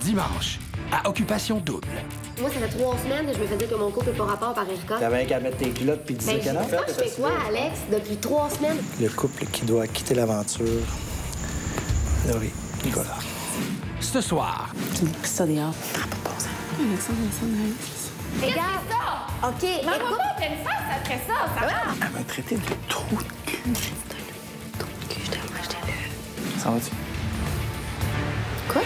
dimanche, à Occupation Double. Moi, ça fait 3 semaines que je me faisais que mon couple n'est pas rapport par Erika. T'avais qu'à mettre tes culottes puis dire que non. Moi, je fais quoi, Alex, depuis 3 semaines? Le couple qui doit quitter l'aventure. Laurie, Nicolas. Ce soir, Tu me cries ça dehors. Alexandre, Regarde! ça? OK, Maman, écoute... pas pleine face après ça, ça va? Elle m'a traité de trou de cul. Ça va-tu? Quoi?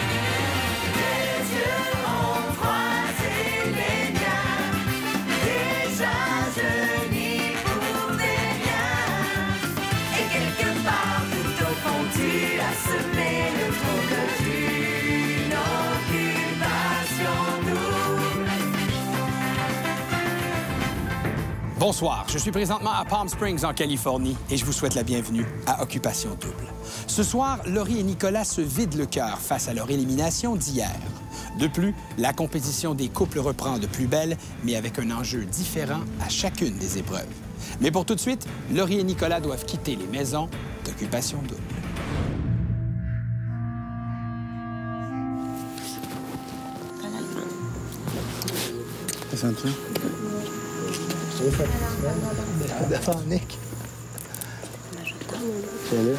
bonsoir. Je suis présentement à Palm Springs, en Californie, et je vous souhaite la bienvenue à Occupation Double. Ce soir, Laurie et Nicolas se vident le cœur face à leur élimination d'hier. De plus, la compétition des couples reprend de plus belle, mais avec un enjeu différent à chacune des épreuves. Mais pour tout de suite, Laurie et Nicolas doivent quitter les maisons d'Occupation Double. Présente-toi. Je vais faire devant Nick. Salut.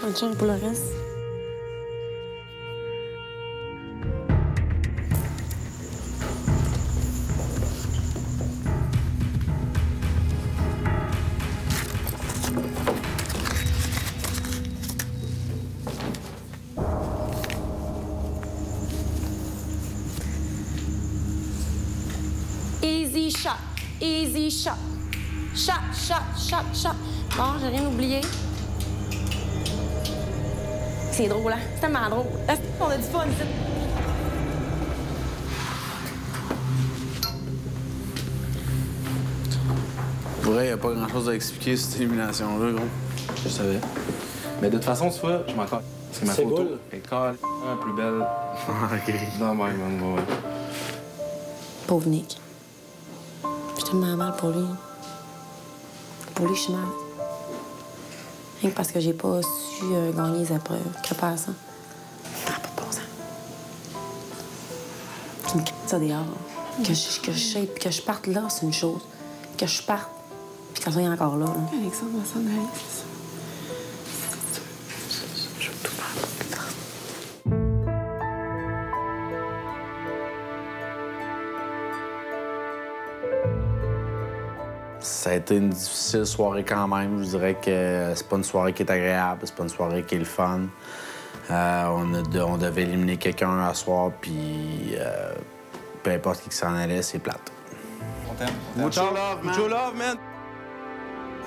Bonne chance pour le reste. Easy shot. Easy shot. Shot, shot, shot, shot. Bon, j'ai rien oublié. C'est drôle, hein? C'est tellement drôle. On a du fun, ici. Pour vrai, il n'y a pas grand-chose à expliquer sur cette élimination-là, gros. Je savais. Mais de toute façon, tu vois, je m'en colle. Parce que ma C'est photo cool. est carrément plus belle. OK. Non, ouais. Pauvre Nick. J'ai tellement mal pour lui. Pour lui, je suis mal. Rien que parce que j'ai pas su gagner les épreuves. Que pas ça. Ça n'a pas de bon sens. Tu me cries ça dehors. Que je parte là, c'est une chose. Que je parte, puis qu'elle soit encore là. Alexandre va s'en aller, c'est ça. Je veux tout faire. Ça a été une difficile soirée quand même. Je dirais que c'est pas une soirée qui est agréable, c'est pas une soirée qui est le fun. On devait éliminer quelqu'un à soir, puis peu importe qui s'en allait, c'est plate. On t'aime. Mucho love, man. Mucho love, man.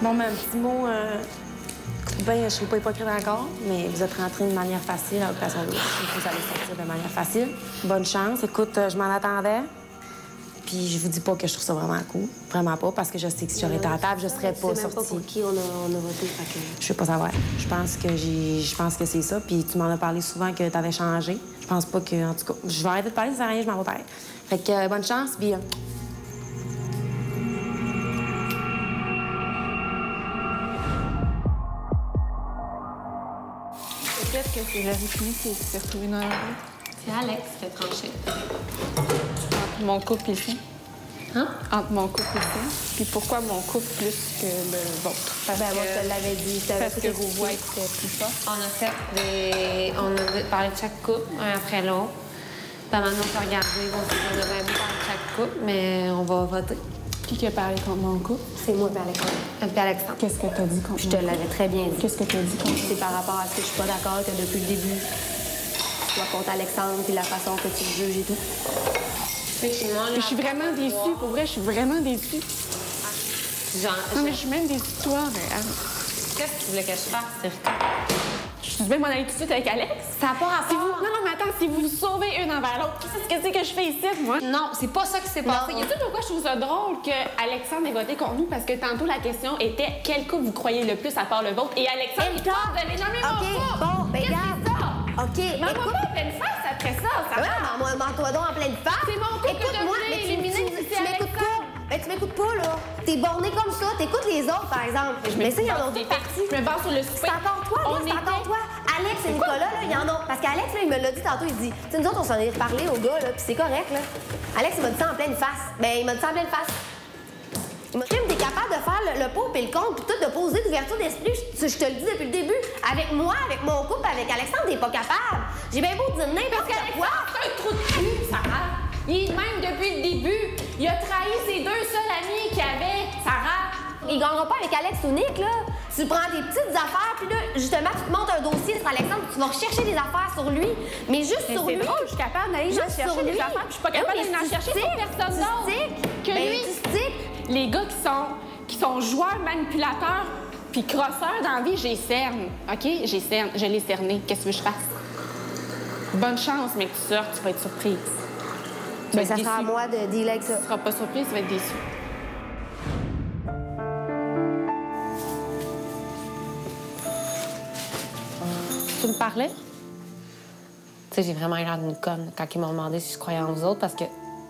Bon, mais un petit mot. Ben, je suis pas hypocrite encore, mais vous êtes rentrés de manière facile à l'Occupation Double. Vous allez sortir de manière facile. Bonne chance. Écoute, je m'en attendais. Puis je vous dis pas que je trouve ça vraiment cool. Vraiment pas, parce que je sais que si j'aurais été à la table, je serais pas Je sais même pas sortie. pour qui on a voté, fait que... Je veux pas savoir. Je pense que c'est ça. Puis tu m'en as parlé souvent que t'avais changé. Je pense pas que, en tout cas, je vais arrêter de parler, ça sert à rien, je m'en vais pareil. Fait que bonne chance, puis... Peut-être que c'est la vie qui s'est retrouvée dans la rue. C'est Alex qui fait trancher. Entre mon couple ici. Hein? Entre mon couple ici. Puis pourquoi mon couple plus que le vôtre? Parce Ben, moi, que, je te l'avais dit. Je t'avais parce tout que vos expliqué. voix étaient plus fortes. On a fait des... On a parlé de chaque couple, un après l'autre. Puis maintenant, on peut regarder, on a vraiment parlé de chaque couple, mais on va voter. Qui a parlé contre mon couple? C'est moi, puis Alexandre. Puis Alexandre. Qu'est-ce que t'as dit contre Je te mon couple? l'avais très bien dit. Qu'est-ce que t'as dit contre C'est par rapport à ce que je suis pas d'accord que depuis le début, tu sois contre Alexandre puis la façon que tu le juges et tout. Je suis vraiment déçue. Pour vrai, je suis vraiment déçue. Genre, Non, mais je suis même déçue de toi. qu'est-ce que tu voulais que je fasse, Erika? Je vais m'en aller tout de suite avec Alex. Ça n'a pas Si vous... rapport. Non, mais attends, si vous vous sauvez une envers l'autre, qu'est-ce que je fais ici, moi? Non, c'est pas ça qui s'est passé. Tu sais pourquoi je trouve ça drôle qu'Alexandre ait voté contre nous? Parce que tantôt, la question était quel couple vous croyez le plus à part le vôtre? Et Alexandre, il parle de l'énormer mon OK, couple! bon, ben Qu'est-ce que regarde. c'est ça? OK, Maman, écoute... pas en pleine face après ça, ça va? Ouais, mens-toi donc en pleine face. C'est mon couple que Écoute-moi, je voulais mais éliminer, c'est m'écoutes pas. Alexandre. Ben, tu m'écoutes pas, là. T'es borné comme ça. T'écoutes les autres, par exemple. Mais ça, il y en a d'autres parties. Je me base sur le souper. C'est encore toi, là, c'est encore toi. Alex Alex et Nicolas, là, ils en ont. Parce qu'Alex, là, il me l'a dit tantôt, il dit, tu sais, nous autres, on s'en est reparlé au gars, là, puis c'est correct, là. Alex, il m'a dit ça en pleine face. Ben, il m'a dit ça en pleine face. Il m'a dit, t'es capable de faire le pour et le contre, puis tout, de poser d'ouverture d'esprit. Je te le dis depuis le début. Avec moi, avec mon couple, avec Alexandre, t'es pas capable. J'ai bien beau dire n'importe quoi. C'est un trou de cul, Sarah. Il est de même depuis le début. Il a trahi ses deux seuls amis qu'il avait, Sarah. Il gagnera pas avec Alex ou Nick, là. Tu prends des petites affaires, puis là, justement, tu te montes un dossier sur Alexandre, puis tu vas rechercher des affaires sur lui. Mais juste sur lui. C'est drôle, je suis capable d'aller chercher des affaires, puis je suis pas capable d'aller en chercher sur personne d'autre que lui. Les gars qui sont joueurs, manipulateurs, puis crosseurs dans la vie, j'ai cerne. OK? J'ai cerne. Je l'ai cerné. Qu'est-ce que je fasse? Bonne chance, mais que tu sortes, tu vas être surprise. Mais ça sera à moi de dealer avec ça. Tu seras pas surprise, tu vas être déçue. Tu me parlais? Tu sais, j'ai vraiment eu l'air d'une conne quand ils m'ont demandé si je croyais en vous autres parce que...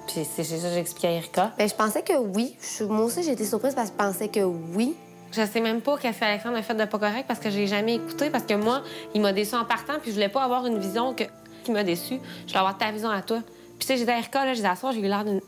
Puis c'est ça que j'ai expliqué à Erika. Ben, je pensais que oui. Moi aussi, j'ai été surprise parce que je pensais que oui. Je sais même pas qu'est-ce qu'Alexandre a fait de pas correct parce que j'ai jamais écouté, parce que moi, il m'a déçu en partant, puis je voulais pas avoir une vision qui m'a déçu. Je voulais avoir ta vision à toi. Puis tu sais, j'ai dit à Erika, là, j'ai dit à soir, j'ai eu l'air d'une...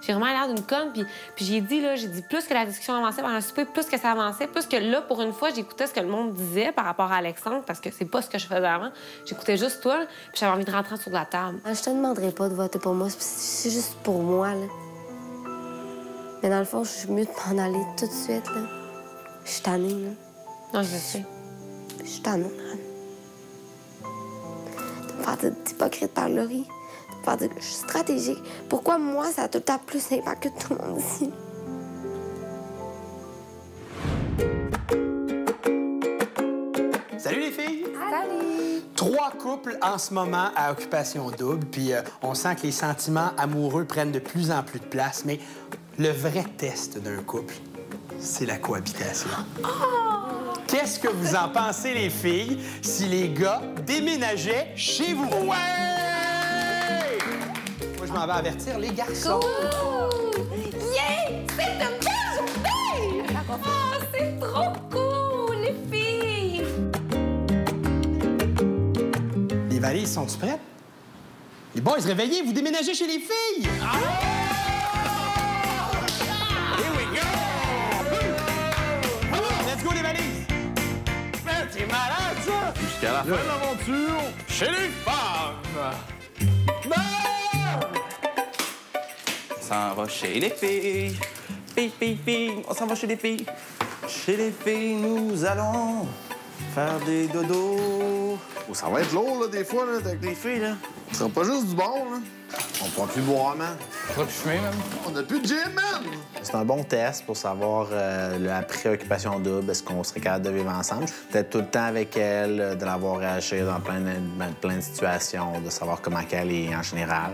J'ai vraiment l'air d'une conne, puis j'ai dit, plus que la discussion avançait pendant le souper, plus que ça avançait, plus que là, pour une fois, j'écoutais ce que le monde disait par rapport à Alexandre, parce que c'est pas ce que je faisais avant. J'écoutais juste toi, là, puis j'avais envie de rentrer sur la table. Je te demanderai pas de voter pour moi, c'est juste pour moi, là. Mais dans le fond, je suis mieux de m'en aller tout de suite, là. Je suis tannée, là. Non, je sais. Je suis tannée, man. De me faire hypocrite par Laurie. De me faire dire que je suis stratégique. Pourquoi moi, ça a tout le temps plus d'impact que tout le monde ici? Salut les filles! Salut! 3 couples en ce moment à occupation double, puis on sent que les sentiments amoureux prennent de plus en plus de place, mais le vrai test d'un couple, c'est la cohabitation. Qu'est-ce que vous en pensez, les filles, si les gars déménageaient chez vous? Ouais! Moi, je m'en vais avertir les garçons. Cool! Yeah! C'est une belle journée! Oh, c'est trop cool, les filles! Les valises sont-tu prêtes? Les boys, réveillez, vous déménagez chez les filles! Here we go! Let's go, les valises! T'es malade, ça! Jusqu'à la fin de l'aventure, chez les femmes! On s'en va chez les filles. Filles, on s'en va chez les filles. Chez les filles, nous allons faire des dodos. Oh, ça va être lourd, là, des fois, là, avec les filles, là. Ce sera pas juste du bon, là. On pourra plus boire, man. On pourra plus fumer, même. On a plus de gym, man! C'est un bon test pour savoir la préoccupation double, est-ce qu'on serait capable de vivre ensemble. Peut-être tout le temps avec elle, de l'avoir réagir dans plein de situations, de savoir comment elle est en général.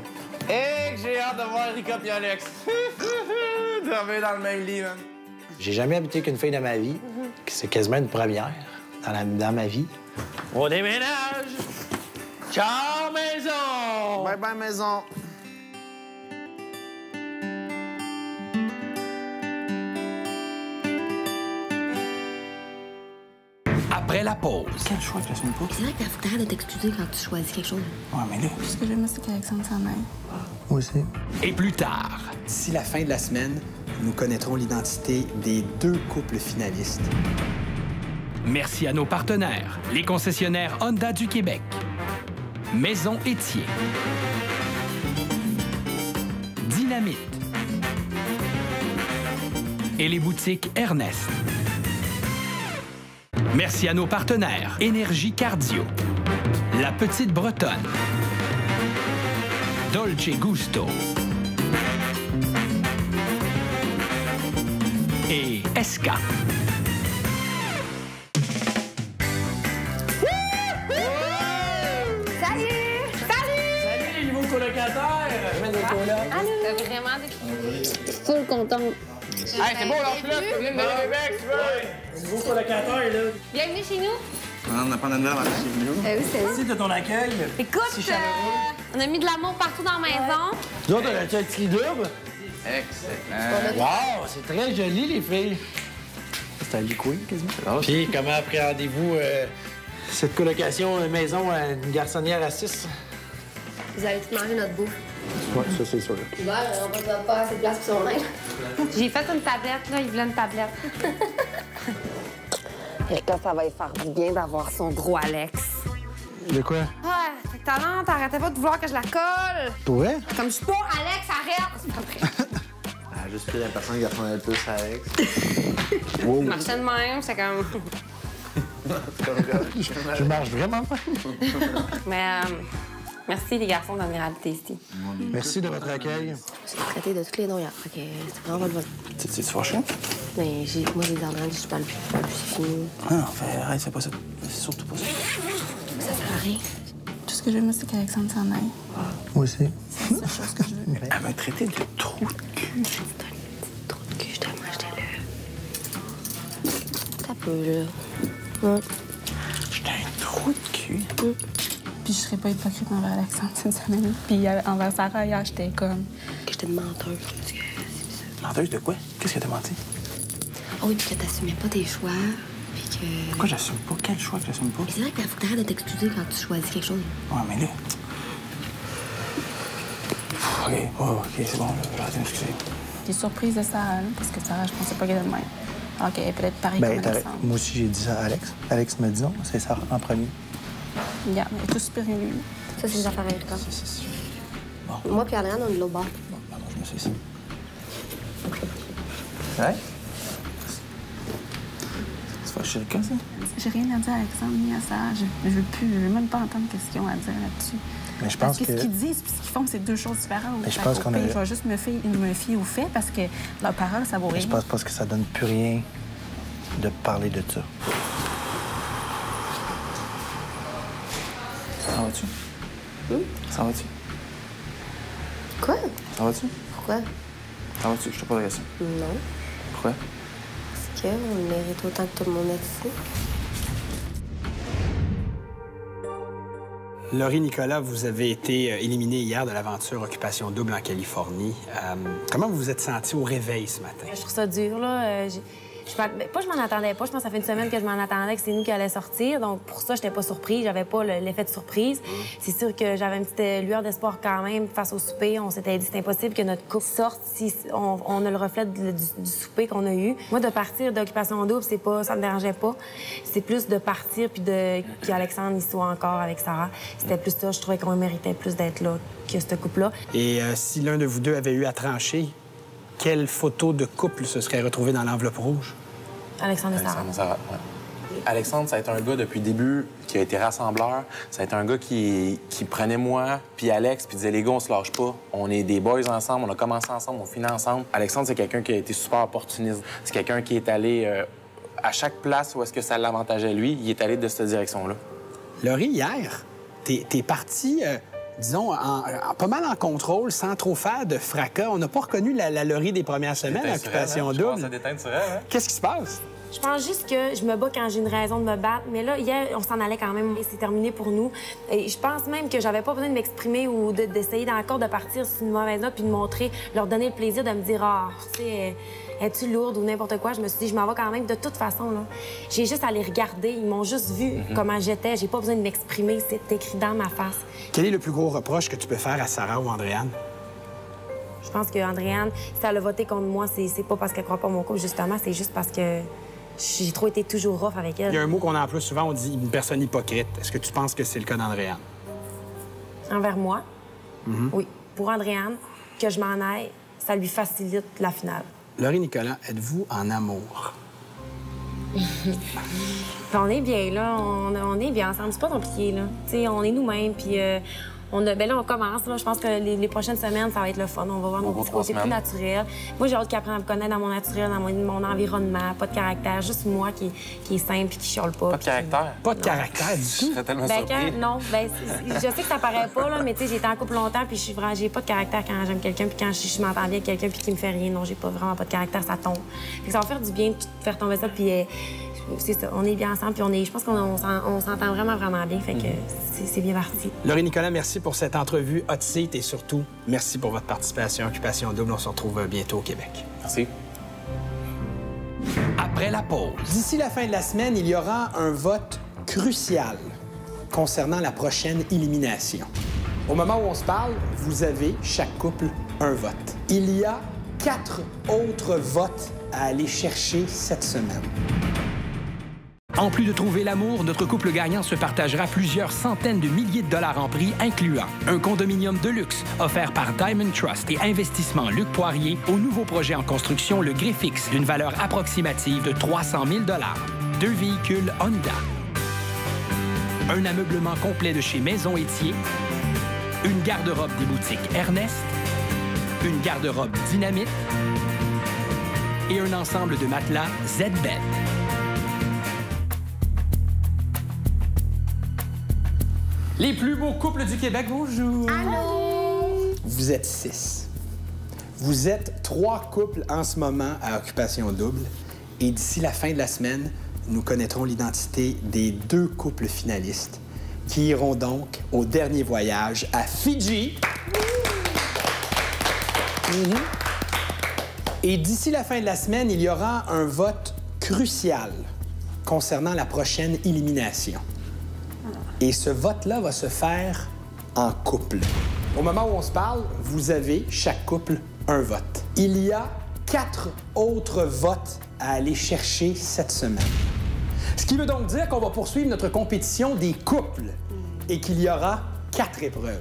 Et j'ai hâte de voir Erika et Alex. Dormir dans le même lit, man. J'ai jamais habité qu'une fille dans ma vie. C'est quasiment une première dans ma vie. On déménage! Ciao, maison! Bye bye, maison! Après la pause. Quel choix que je n'ai pas. C'est vrai que t'as de t'excuser quand tu choisis quelque chose. Ouais, mais là... Ce que j'aime, c'est qu'Alexandre s'en aille. Moi aussi. Et plus tard, d'ici la fin de la semaine, nous connaîtrons l'identité des 2 couples finalistes. Merci à nos partenaires, les concessionnaires Honda du Québec, Maison Étier, Dynamite et les boutiques Ernest. Merci à nos partenaires Énergie Cardio, La Petite Bretonne, Dolce Gusto et Esca. Salut! Salut, les nouveaux colocataires! T'as vraiment des... Full contente. Hey, c'est beau, leur flotte! Venez me donner des becs, tu veux! Les nouveaux colocataires, là. Bienvenue chez nous. On n'a pas de nouvelles avant chez nous. Oui, c'est Merci de ton accueil. Écoute, on a mis de l'amour partout dans la maison. Nous autres, on a-tu un petit lit double? Excellent. Wow, c'est très joli, les filles. C'est un lit queen, quasiment. Puis, comment appréhendez-vous Cette colocation maison à une garçonnière à 6. Vous allez tout manger notre bouffe. Oui, ça, c'est sûr. On va pas assez de place pour son linge. J'ai fait une tablette, là. Il voulait une tablette. Erika, ça va lui faire du bien d'avoir son gros Alex. De quoi? Ah, t'es talent, t'arrêtais pas de vouloir que je la colle. Pour vrai? Comme je suis pas Alex, arrête! C'est pas vrai. Elle a juste pris la personne qui ressemblait le plus à Alex. Je marchais de même, c'est comme... Je marche vraiment pas. Mais merci les garçons d'amener à ici. Merci de votre accueil. Je suis traitée de tous les noms hier. Fait que c'est vraiment pas le bon. T'es-tu fâché? Mais moi, j'ai des ordres, je parle plus, c'est fini. Ah non, arrête, fais pas ça. C'est surtout pas ça. Ça sert à rien. Tout ce que je veux, moi, c'est qu'Alexandre s'en aille. Moi aussi. C'est la seule chose que je veux. Elle m'a traité de trou de cul. C'est un petit trou de cul, je t'ai acheté là. T'as peu, là. J'étais un trou de cul. Puis je serais pas hypocrite envers Alexandre cette semaine. Puis envers Sarah, hier, j'étais comme... Que j'étais une menteuse. Menteuse de quoi? Qu'est-ce que t'as menti? Ah oui, puis que t'assumais pas tes choix. Puis que... Pourquoi j'assume pas? Quel choix que j'assume pas? Mais c'est vrai qu'il faut que t'arrêtes de t'excuser quand tu choisis quelque chose. Ouais, mais là... OK, c'est bon, là. J'arrête de m'excuser. J'étais surprise de Sarah, là, parce que Sarah, je pensais pas qu'elle était de même. Alors qu'elle est peut-être pareille Ben, comme Alexandre. moi aussi, j'ai dit ça à Alex. Alex me dit non, c'est ça en premier. Regarde, elle est tout super élue. Ça, c'est des affaires avec toi. Bon. Moi puis Adrienne, on est de l'autre bord. Bon, pardon, je me suis ici. Ouais? C'est fâché le cas, ça? J'ai rien à dire à Alexandre ni à Sarah. Je veux même pas entendre question à dire là-dessus. Mais je pense parce que que... ce qu'ils disent et ce qu'ils font, c'est deux choses différentes. Mais je pense qu'on a... Je vais juste me fier aux faits parce que leurs paroles, ça vaut rien. Je pense pas que ça donne plus rien de parler de ça. Ça va-tu? Ça va-tu? Quoi? Ça va-tu? Pourquoi? Ça va-tu? Je te pose la question. Non. Pourquoi? Parce qu'on mérite autant que tout le monde est ici. Laurie Nicolas, vous avez été éliminée hier de l'aventure Occupation Double en Californie. Comment vous vous êtes sentie au réveil ce matin? Je trouve ça dur, là. Pas je m'en attendais pas. Je pense que ça fait une semaine que je m'en attendais que c'est nous qui allions sortir. Donc, pour ça, j'étais pas surprise. J'avais pas l'effet de surprise. C'est sûr que j'avais une petite lueur d'espoir quand même face au souper. On s'était dit c'est impossible que notre couple sorte si on a le reflet du souper qu'on a eu. Moi, de partir d'Occupation Double, ça me dérangeait pas. C'est plus de partir puis qu'Alexandre y soit encore avec Sarah. C'était plus ça. Je trouvais qu'on méritait plus d'être là que ce couple-là. Et si l'un de vous deux avait eu à trancher, quelle photo de couple se serait retrouvée dans l'enveloppe rouge? Alexandre et Sarah. Alexandre et Sarah, ouais. Alexandre, ça a été un gars depuis le début qui a été rassembleur. Ça a été un gars qui prenait moi puis Alex puis disait les gars, on se lâche pas. On est des boys ensemble, on a commencé ensemble, on finit ensemble. Alexandre, c'est quelqu'un qui a été super opportuniste. C'est quelqu'un qui est allé à chaque place où est-ce que ça l'avantageait lui, il est allé de cette direction-là. Laurie, hier, t'es parti... disons, pas mal en contrôle, sans trop faire de fracas. On n'a pas reconnu la Laurie des premières semaines, Occupation Double. Qu'est-ce qui se passe? Je pense juste que je me bats quand j'ai une raison de me battre. Mais là, hier, on s'en allait quand même. C'est terminé pour nous. Et je pense même que j'avais pas besoin de m'exprimer ou d'essayer encore de partir sur une mauvaise note puis de montrer, leur donner le plaisir de me dire « Ah, tu sais, es-tu lourde ou n'importe quoi? » Je me suis dit « Je m'en vais quand même de toute façon. » J'ai juste à les regarder. Ils m'ont juste vu comment j'étais. J'ai pas besoin de m'exprimer. C'est écrit dans ma face. Quel est le plus gros reproche que tu peux faire à Sarah ou Andréane? Je pense qu'Andréane, si elle a voté contre moi, c'est pas parce qu'elle croit pas mon couple, justement. C'est juste parce que j'ai trop été toujours rough avec elle. Il y a un mot qu'on emploie souvent, on dit une personne hypocrite. Est-ce que tu penses que c'est le cas d'Andréane? Envers moi? Oui. Pour Andréane, que je m'en aille, ça lui facilite la finale. Laurie Nicolas, êtes-vous en amour? On est bien, là. On est bien ensemble. C'est pas compliqué, là. T'sais, on est nous-mêmes, puis là, on commence. Là. Je pense que les prochaines semaines, ça va être le fun. On va voir mon petit côté plus naturel. Moi, j'ai hâte qu'ils apprennent à me connaître dans mon naturel, dans mon environnement. Pas de caractère, juste moi qui est simple et qui chiale pas. Pas de caractère? Pas de caractère du tout? Je serais tellement surpris. Non, je sais que ça paraît pas, là, mais tu sais, j'ai été en couple longtemps, puis j'ai pas de caractère quand j'aime quelqu'un, puis quand je m'entends bien avec quelqu'un, puis qui me fait rien. Non, j'ai vraiment pas de caractère, ça tombe. Fait que ça va faire du bien de faire tomber ça, puis c'est ça, on est bien ensemble, puis je pense qu'on s'entend vraiment, vraiment bien, fait que c'est bien parti. Laurie Nicolas, merci pour cette entrevue hot seat et surtout, merci pour votre participation à Occupation Double. On se retrouve bientôt au Québec. Merci. Après la pause. D'ici la fin de la semaine, il y aura un vote crucial concernant la prochaine élimination. Au moment où on se parle, vous avez, chaque couple, un vote. Il y a 4 autres votes à aller chercher cette semaine. En plus de trouver l'amour, notre couple gagnant se partagera plusieurs centaines de milliers de dollars en prix, incluant un condominium de luxe offert par Diamond Trust et Investissement Luc Poirier au nouveau projet en construction Le Griffix d'une valeur approximative de 300 000 $, 2 véhicules Honda, un ameublement complet de chez Maison Étier, une garde-robe des boutiques Ernest, une garde-robe Dynamite et un ensemble de matelas Z-Bed. Les plus beaux couples du Québec, bonjour! Allô? Vous êtes 6. Vous êtes 3 couples en ce moment à Occupation Double. Et d'ici la fin de la semaine, nous connaîtrons l'identité des 2 couples finalistes qui iront donc au dernier voyage à Fidji. Et d'ici la fin de la semaine, il y aura un vote crucial concernant la prochaine élimination. Et ce vote-là va se faire en couple. Au moment où on se parle, vous avez, chaque couple, un vote. Il y a 4 autres votes à aller chercher cette semaine. Ce qui veut donc dire qu'on va poursuivre notre compétition des couples et qu'il y aura 4 épreuves.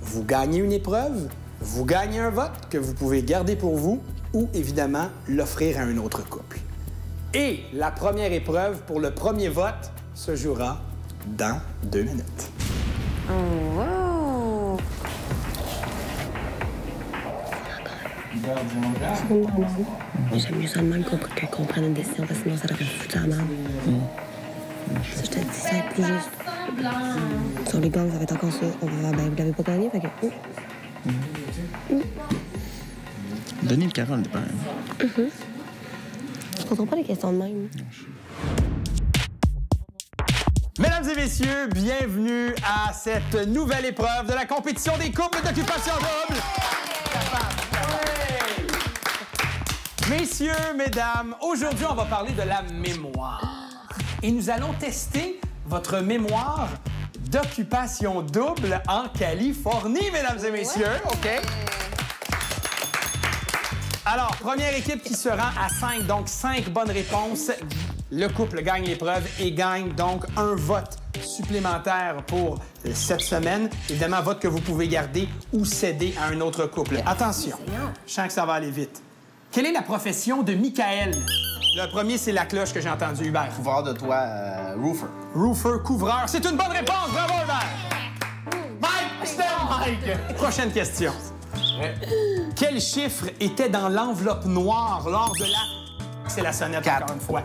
Vous gagnez une épreuve, vous gagnez un vote que vous pouvez garder pour vous ou, évidemment, l'offrir à un autre couple. Et la première épreuve pour le premier vote se jouera dans 2 minutes. Oh, wow! J'aime mieux ça de même qu'on prenne une décision, parce que sinon, ça devrait foutre la merde. Ça, je te dis, ça va être plus juste. Sur les gangs, ça va être encore ça. On va voir, ben, vous l'avez pas gagné, fait que... Donnez le Carole, dépend. Je comprends pas les questions de même. Mesdames et messieurs, bienvenue à cette nouvelle épreuve de la compétition des couples d'Occupation Double. Messieurs, mesdames, aujourd'hui, on va parler de la mémoire. Et nous allons tester votre mémoire d'Occupation Double en Californie, mesdames et messieurs. OK? Alors, première équipe qui se rend à 5, donc 5 bonnes réponses. Le couple gagne l'épreuve et gagne donc un vote supplémentaire pour cette semaine. Évidemment, vote que vous pouvez garder ou céder à un autre couple. Attention, je sens que ça va aller vite. Quelle est la profession de Michael? Le premier, c'est la cloche que j'ai entendue, Hubert. Couvreur de toit, roofer. Roofer, couvreur. C'est une bonne réponse. Bravo, Hubert. Mike, c'était Mike. Prochaine question. Quel chiffre était dans l'enveloppe noire lors de la... C'est la sonnette, 4. Encore une fois.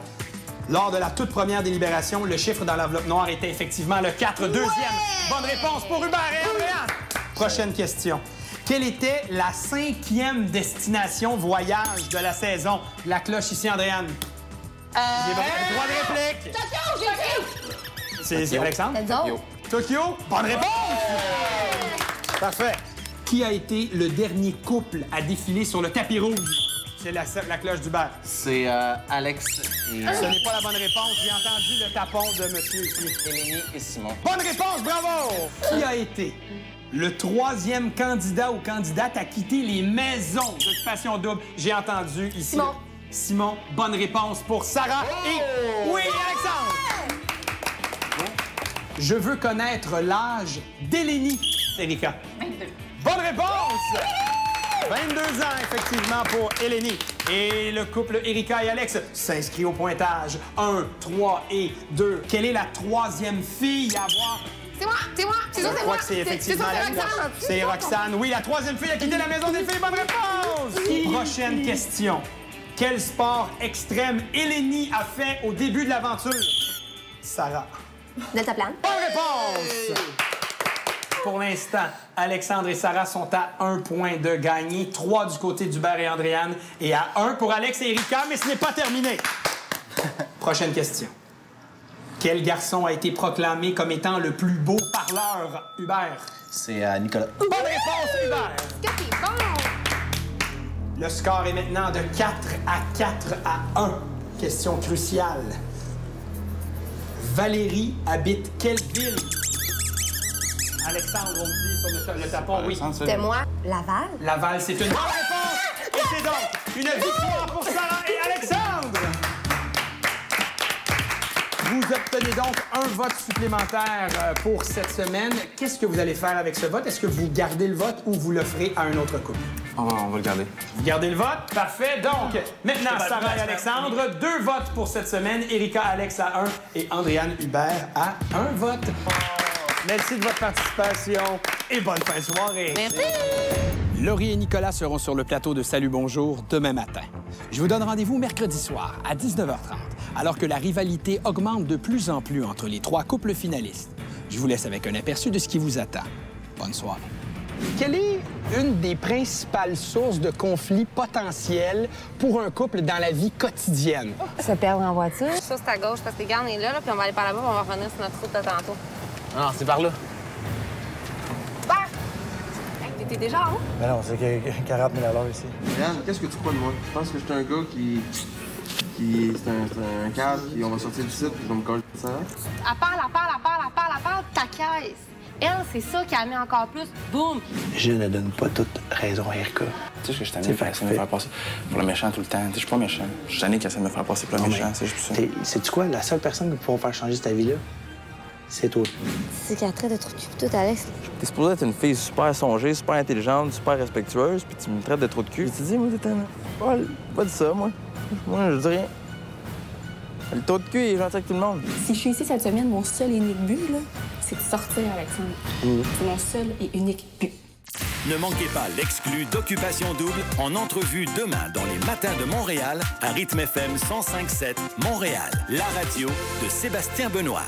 Lors de la toute première délibération, le chiffre dans l'enveloppe noire était effectivement le 4. Deuxième bonne réponse pour Hubert et Andréane. Prochaine question. Quelle était la 5e destination voyage de la saison? La cloche ici, Andréane. Droit de réplique. Tokyo, j'ai dit! C'est Alexandre? Tokyo. Tokyo? Bonne réponse! Parfait. Qui a été le dernier couple à défiler sur le tapis rouge? C'est la cloche d'Hubert. C'est Alex et... Ce n'est pas la bonne réponse. J'ai entendu le tapon de monsieur ici. Émilie et Simon. Bonne réponse, bravo! Qui a été le 3e candidat ou candidate à quitter les maisons d'Occupation Double? J'ai entendu ici. Simon. Simon, bonne réponse pour Sarah et... Oui, Alexandre! Je veux connaître l'âge d'Elénie, Erika. 22. Bonne réponse! 22 ans, effectivement, pour Elénie. Et le couple Erika et Alex s'inscrit au pointage. 1, 3 et 2. Quelle est la 3e fille à avoir... C'est moi! C'est moi! C'est ça, Je c'est crois moi! que c'est effectivement Roxane. C'est Roxane. Oui, la 3e fille a quitté la maison des filles. Bonne réponse! Prochaine question. Quel sport extrême Elénie a fait au début de l'aventure? Sarah. Deltaplane. Bonne réponse! Pour l'instant, Alexandre et Sarah sont à 1 point de gagner. 3 du côté d'Hubert et Andréane. Et à 1 pour Alex et Erika, mais ce n'est pas terminé. Prochaine question. Quel garçon a été proclamé comme étant le plus beau parleur, Hubert? C'est Nicolas. Bonne réponse, Hubert! Que c'est bon! Le score est maintenant de 4 à 4 à 1. Question cruciale. Valérie habite quelle ville? Alexandre, on me dit sur le tapon, oui. C'était moi. Laval? Laval, c'est une bonne réponse! Et c'est donc une victoire pour Sarah et Alexandre! Vous obtenez donc un vote supplémentaire pour cette semaine. Qu'est-ce que vous allez faire avec ce vote? Est-ce que vous gardez le vote ou vous l'offrez à un autre couple? On va le garder. Vous gardez le vote? Parfait. Donc, maintenant, Sarah et Alexandre, 2 votes pour cette semaine. Erika Alex à 1 et Andréane Hubert à 1 vote. Merci de votre participation et bonne fin de soirée. Merci. Laurie et Nicolas seront sur le plateau de Salut Bonjour demain matin. Je vous donne rendez-vous mercredi soir à 19h30, alors que la rivalité augmente de plus en plus entre les 3 couples finalistes. Je vous laisse avec un aperçu de ce qui vous attend. Bonne soirée. Quelle est une des principales sources de conflits potentiels pour un couple dans la vie quotidienne? Se perdre en voiture. Ça, c'est à gauche parce que les gardes est là, puis on va aller par là-bas, puis on va revenir sur notre route de tantôt. Non, c'est par là. T'es déjà en haut? Mais non, c'est que 40 000 à l'heure ici. Yann, qu'est-ce que tu crois de moi? Je pense que je suis un gars qui c'est un cadre, qui on va sortir du site, puis je vais me coller ça. Elle parle, ta caisse. Elle, c'est ça qui a mis encore plus. Boum! Je ne donne pas toute raison à Erika. Tu sais que je t'en ai essaie de me faire passer pour le méchant tout le temps. Je suis pas méchant. Je suis tanné qui essaie de me faire passer pour le méchant, c'est juste ça. Sais-tu quoi? La seule personne qui pourra faire changer ta vie-là, c'est toi. C'est qu'elle traite de trou de cul tout, Alex. T'es supposée être une fille super songée, super intelligente, super respectueuse, puis tu me traites de trou de cul. Tu te dis, moi, t'es pas de ça, moi. Moi, je dis rien. Le trou de cul est gentil avec tout le monde. Si je suis ici cette semaine, mon seul et unique but, là, c'est de sortir, Alexandre. C'est mon seul et unique but. Ne manquez pas l'exclu d'Occupation Double en entrevue demain dans les matins de Montréal à Rythme FM 105.7 Montréal, la radio de Sébastien Benoît.